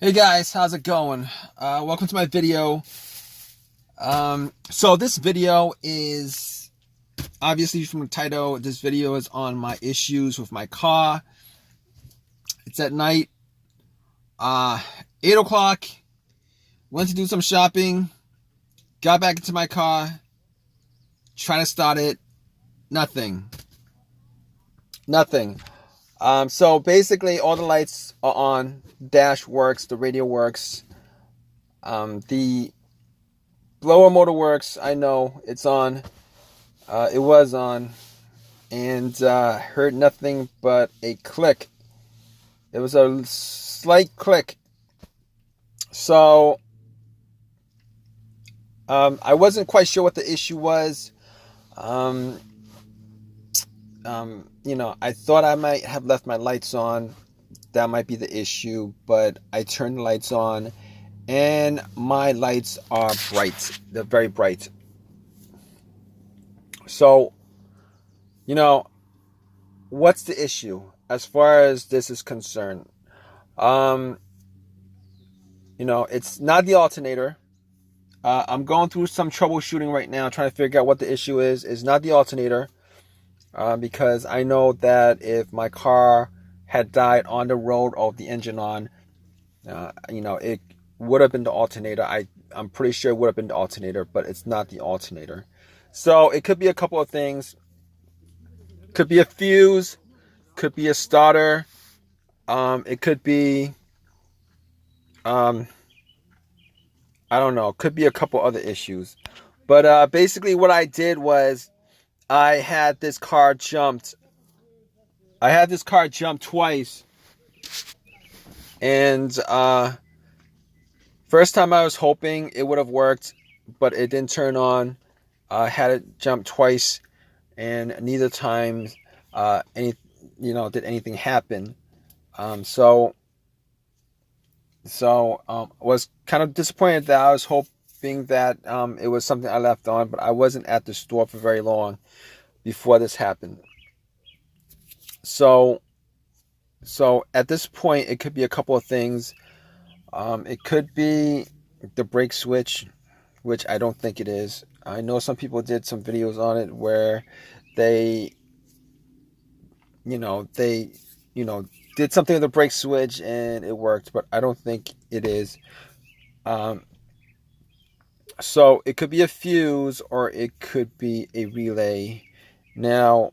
Hey guys, how's it going? Welcome to my video. So this video is obviously from the title. This video is on my issues with my car. It's at night, 8 o'clock. Went to do some shopping. Got back into my car. Trying to start it. Nothing. So basically all the lights are on. Dash works, the radio works, the blower motor works. I know it's on. It was on, and heard nothing but a click. It was a slight click. So I wasn't quite sure what the issue was. I thought I might have left my lights on. That might be the issue, but I turned the lights on and my lights are bright. They're very bright. So, what's the issue as far as this is concerned? It's not the alternator. I'm going through some troubleshooting right now, trying to figure out what the issue is. It's not the alternator, because I know that if my car had died on the road of the engine on, it would have been the alternator. I'm pretty sure it would have been the alternator, but it's not the alternator. So it could be a couple of things. Could be a fuse, could be a starter. It could be, I don't know, could be a couple other issues. But basically what I did was I had this car jumped twice. And first time I was hoping it would have worked, but it didn't turn on. Had it jump twice, and neither time did anything happen. So was kind of disappointed that I was hoping that it was something I left on, but I wasn't at the store for very long before this happened. So at this point, it could be a couple of things. It could be the brake switch, which I don't think it is. I know some people did some videos on it where they did something with the brake switch and it worked, but I don't think it is. So it could be a fuse or it could be a relay. Now,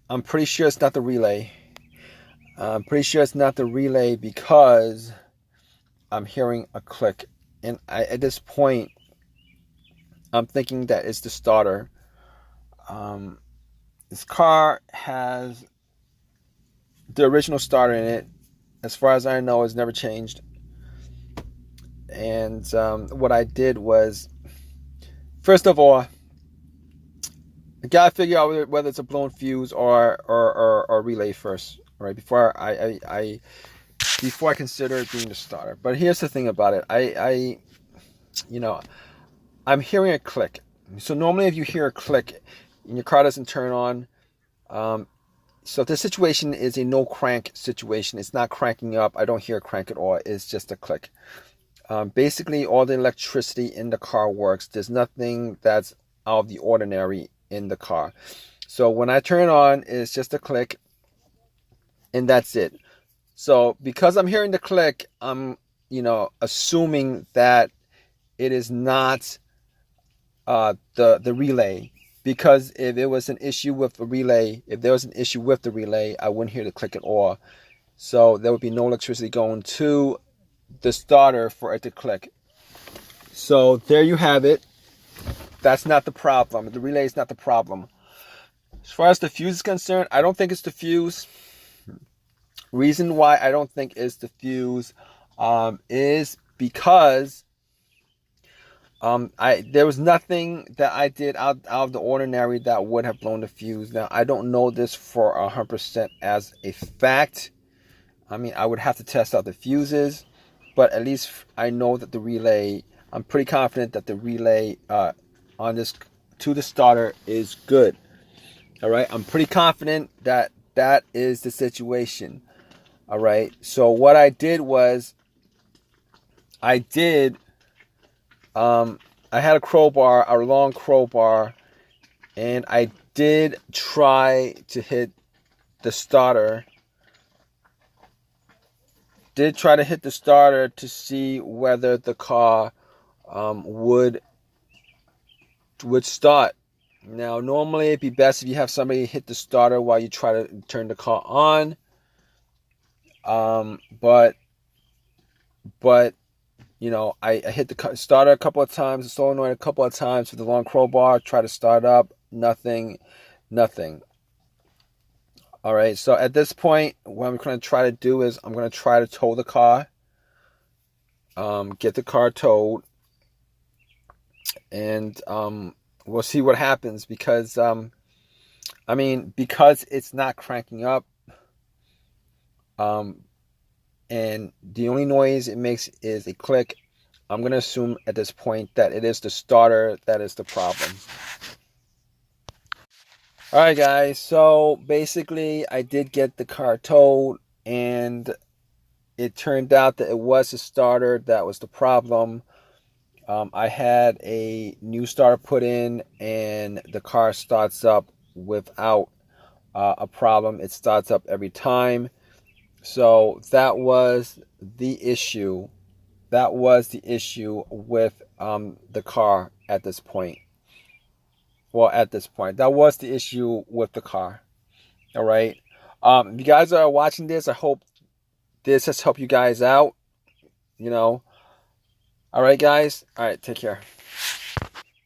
I'm pretty sure it's not the relay. Because I'm hearing a click. And at this point, I'm thinking that it's the starter. This car has the original starter in it. As far as I know, it's never changed. And what I did was, first of all, I gotta figure out whether it's a blown fuse or relay first, right? Before I consider it being the starter. But here's the thing about it. I'm hearing a click. So normally, if you hear a click and your car doesn't turn on, so this situation is a no crank situation. It's not cranking up. I don't hear a crank at all. It's just a click. Basically, all the electricity in the car works. There's nothing that's out of the ordinary in the car. So when I turn on, it's just a click, and that's it. So because I'm hearing the click, I'm assuming that it is not the relay. Because if it was an issue with the relay, I wouldn't hear the click at all. So there would be no electricity going to the starter for it to click. So there you have it. That's not the problem. The relay is not the problem. As far as the fuse is concerned, I don't think it's the fuse. Reason why I don't think it's the fuse is because there was nothing that I did out of the ordinary that would have blown the fuse. Now, I don't know this for 100% as a fact. I mean, I would have to test out the fuses, but at least I know that the relay, I'm pretty confident that the relay on this to the starter is good. All right, I'm pretty confident that that is the situation. All right. So what I did was I had a crowbar, a long crowbar, and I did try to hit the starter. Did try to hit the starter to see whether the car would start. Now, normally it'd be best if you have somebody hit the starter while you try to turn the car on. But you know, I hit the starter a couple of times, the solenoid a couple of times with the long crowbar, try to start up, nothing. All right, so at this point, what I'm going to try to do is I'm going to try to tow the car, get the car towed, and we'll see what happens because, I mean, because it's not cranking up, and the only noise it makes is a click, I'm going to assume at this point that it is the starter that is the problem. Alright guys, so basically I did get the car towed, and it turned out that it was the starter that was the problem. I had a new starter put in, and the car starts up without a problem. It starts up every time. So that was the issue. That was the issue with the car at this point. Well, at this point, that was the issue with the car. All right. If you guys are watching this, I hope this has helped you guys out. You know. All right, guys. All right. Take care.